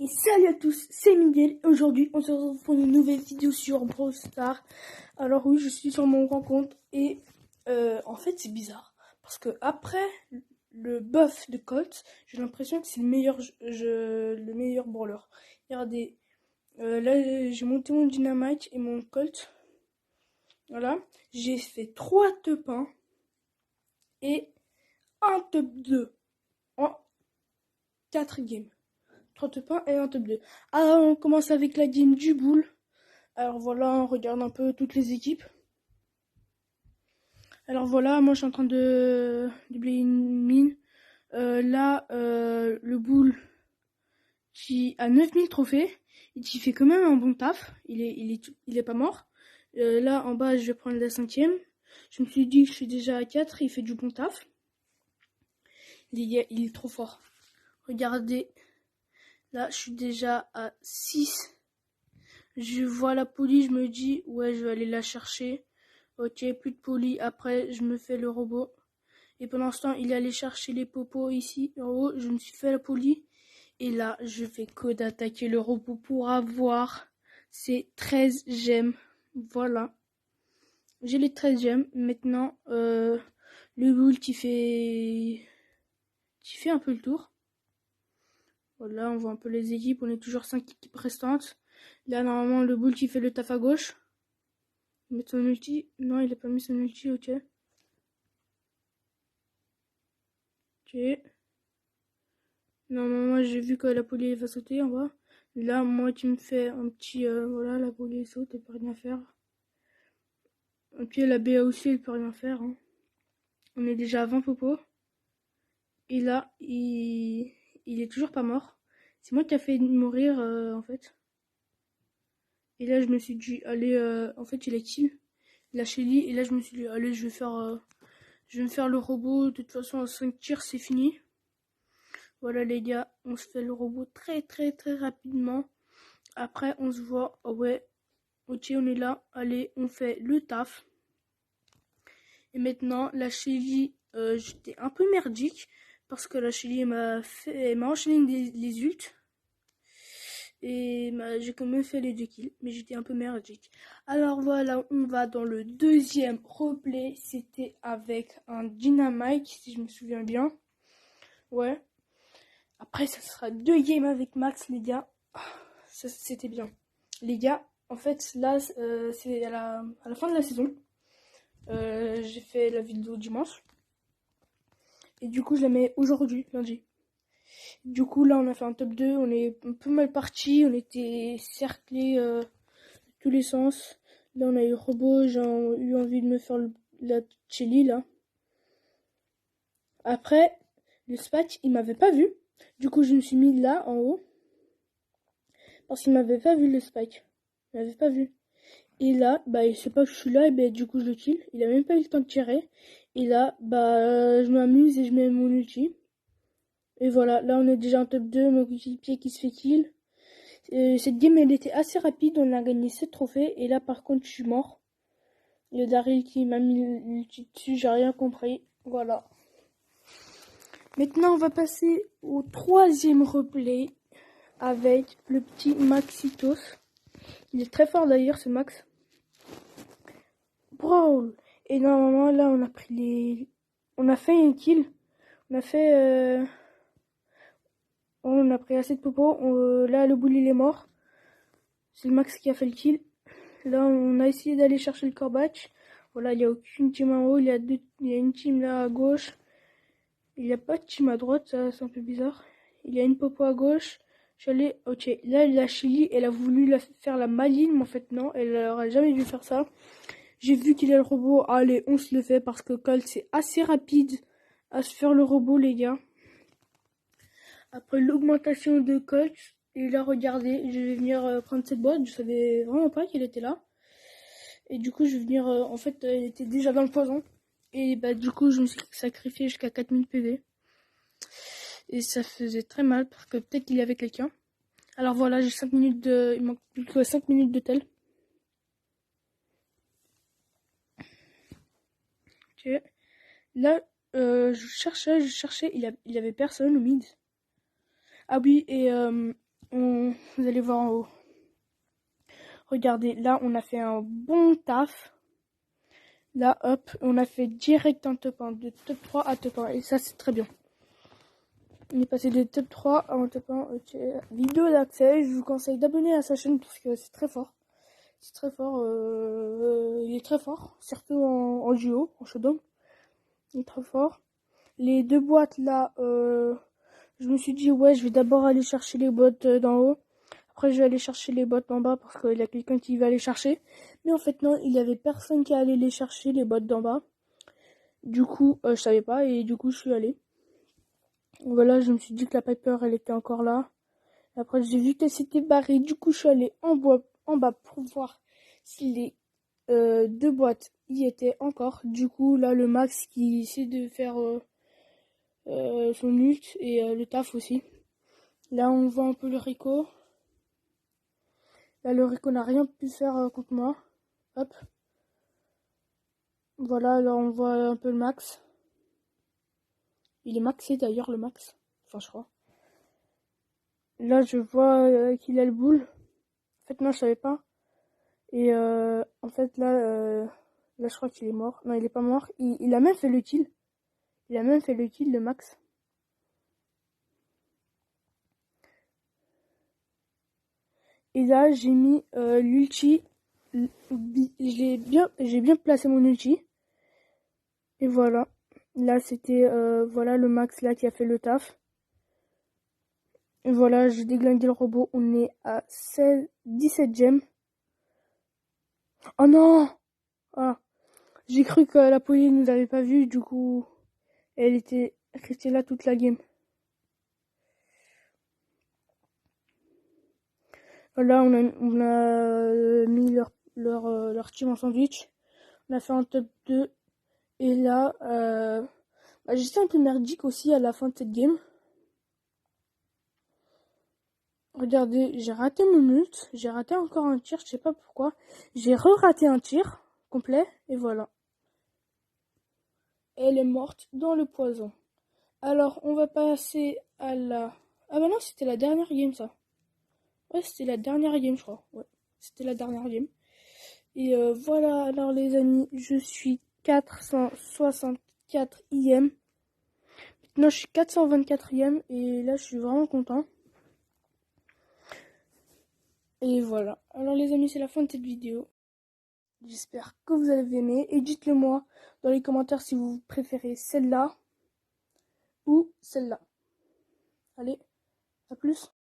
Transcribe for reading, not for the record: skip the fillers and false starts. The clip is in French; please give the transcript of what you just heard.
Et salut à tous, c'est Miguel. Aujourd'hui, on se retrouve pour une nouvelle vidéo sur Brawl Stars. Alors oui, je suis sur mon grand compte et en fait, c'est bizarre parce que après le buff de Colt, j'ai l'impression que c'est le meilleur le meilleur brawler. Regardez, là j'ai monté mon Dynamite et mon Colt. Voilà, j'ai fait 3 top 1 et un top 2 en 4 games. 3 top 1 et un top 2. Alors on commence avec la game du boule. Alors voilà, on regarde un peu toutes les équipes. Alors voilà, moi je suis en train de doubler une mine. Le boule qui a 9000 trophées, il fait quand même un bon taf. Il est pas mort. Là en bas, je vais prendre la 5ème. Je me suis dit que je suis déjà à 4, il fait du bon taf. Il est trop fort. Regardez, là je suis déjà à 6. Je vois la police, je me dis, ouais, je vais aller la chercher. Ok, plus de police. Après, je me fais le robot. Et pendant ce temps, il est allé chercher les popos ici. En haut, je me suis fait la police. Et là, je fais que d'attaquer le robot pour avoir ces 13 gemmes. Voilà. J'ai les 13 gemmes. Maintenant, le boule qui fait un peu le tour. Voilà, on voit un peu les équipes. On est toujours 5 équipes restantes. Là, normalement, le boule qui fait le taf à gauche. Il met son ulti. Non, il a pas mis son ulti, ok. Ok. Normalement, j'ai vu que la police va sauter en bas. Là, moi, tu me fais un petit... voilà, la police saute, elle peut rien faire. Ok, la BA aussi, elle peut rien faire. Hein. On est déjà à 20 popos. Et là, il est toujours pas mort. C'est moi qui a fait mourir, en fait. Et là, je me suis dit, allez, en fait, il a kill. Il a Shelly. Et là, je me suis dit, allez, je vais me faire le robot. De toute façon, à 5 tirs, c'est fini. Voilà, les gars, on se fait le robot très, très, très rapidement. Après, on se voit. Oh ouais, ok, on est là. Allez, on fait le taf. Et maintenant, la Shelly, j'étais un peu merdique. Parce que la Shelly elle m'a enchaîné les ults. Et j'ai quand même fait les 2 kills. Mais j'étais un peu merdique. Alors voilà, on va dans le deuxième replay. C'était avec un Dynamite, si je me souviens bien. Ouais. Après, ça sera 2 games avec Max, les gars. C'était bien. Les gars, en fait, là, c'est à la fin de la saison. J'ai fait la vidéo dimanche. Et du coup, je la mets aujourd'hui, lundi. Du coup, là, on a fait un top 2. On est un peu mal parti. On était cerclés de tous les sens. Là, on a eu le robot. J'ai eu envie de me faire la Shelly, là. Après, le Spike, il m'avait pas vu. Du coup, je me suis mis là, en haut. Parce qu'il m'avait pas vu, le Spike. Il m'avait pas vu. Et là, bah, il sait pas que je suis là, et bah, du coup, je le kill. Il a même pas eu le temps de tirer. Et là, bah, je m'amuse et je mets mon ulti. Et voilà, là, on est déjà en top 2, mon coéquipier qui se fait kill. Cette game, elle était assez rapide, on a gagné 7 trophées. Et là, par contre, je suis mort. Il y a Daryl qui m'a mis l'ulti dessus, j'ai rien compris. Voilà. Maintenant, on va passer au 3e replay avec le petit Maxitos. Il est très fort d'ailleurs, ce Max. Brawl. Et normalement, là, on a pris on a fait une kill. On a fait... On a pris assez de popos. Là, le boule, il est mort. C'est le Max qui a fait le kill. Là, on a essayé d'aller chercher le corbatch. Voilà, il n'y a aucune team en haut. Il y a une team là à gauche. Il n'y a pas de team à droite, ça, c'est un peu bizarre. Il y a une popo à gauche. J'allais... Ok, là, la Shelly, elle a voulu faire la maligne, mais en fait, non. Elle n'aurait jamais dû faire ça. J'ai vu qu'il a le robot. Allez, on se le fait parce que Colt, c'est assez rapide à se faire le robot, les gars. Après l'augmentation de Colt, et là, regardez, je vais venir prendre cette boîte. Je savais vraiment pas qu'elle était là. Et du coup, je vais venir... en fait, elle était déjà dans le poison. Et bah, du coup, je me suis sacrifié jusqu'à 4000 PV. Et ça faisait très mal parce que peut-être qu'il y avait quelqu'un. Alors voilà, j'ai 5 minutes de... Il manque plus que 5 minutes de tel. Ok. Là, je cherchais, il y avait personne au mid. Ah oui, et Vous allez voir en haut. Regardez, là, on a fait un bon taf. Là, hop, on a fait direct un top 1, de top 3 à top 1. Et ça, c'est très bien. On est passé de top 3 à un top 1. Ok. Vidéo d'accès, je vous conseille d'abonner à sa chaîne parce que c'est très fort. C'est très fort. Il est très fort, surtout en duo, en showdown. Il est très fort. Les deux boîtes là, je me suis dit, ouais, je vais d'abord aller chercher les boîtes d'en haut. Après, je vais aller chercher les boîtes d'en bas parce qu'il y a quelqu'un qui va aller chercher. Mais en fait, non, il y avait personne qui allait les chercher, les boîtes d'en bas. Du coup, je savais pas et du coup, je suis allée. Voilà, je me suis dit que la Piper, elle était encore là. Après, j'ai vu qu'elle s'était barrée. Du coup, je suis allée en bas pour voir si les deux boîtes y étaient encore. Du coup, là, le Max qui essaie de faire son ult et le taf aussi. Là, on voit un peu le Rico. Là, le Rico n'a rien pu faire contre moi. Hop. Voilà, alors on voit un peu le Max. Il est maxé d'ailleurs, le Max. Enfin, je crois. Là, je vois qu'il a le boule. En fait, non, je savais pas. Et en fait, là, je crois qu'il est mort. Non, il est pas mort. Il a même fait le kill. Il a même fait le kill, le Max. Et là, j'ai mis l'ulti. J'ai bien placé mon ulti. Et voilà. Là, c'était voilà le Max là qui a fait le taf. Et voilà, j'ai déglingué le robot. On est à 17 gemmes. Oh non! Ah, j'ai cru que la police nous avait pas vu, du coup, elle était restée là toute la game. Là, on a mis leur team en sandwich. On a fait un top 2. Et là, j'étais un peu merdique aussi à la fin de cette game. Regardez, j'ai raté mon ult. J'ai raté encore un tir, je sais pas pourquoi. J'ai re-raté un tir complet. Et voilà. Elle est morte dans le poison. Alors, on va passer à la... Ah bah non, c'était la dernière game, ça. Ouais, c'était la dernière game, je crois. Ouais, c'était la dernière game. Et voilà, alors les amis, je suis 464 IM. Maintenant, je suis 424e et là, je suis vraiment content. Et voilà. Alors les amis, c'est la fin de cette vidéo. J'espère que vous avez aimé. Et dites-le moi dans les commentaires si vous préférez celle-là ou celle-là. Allez, à plus.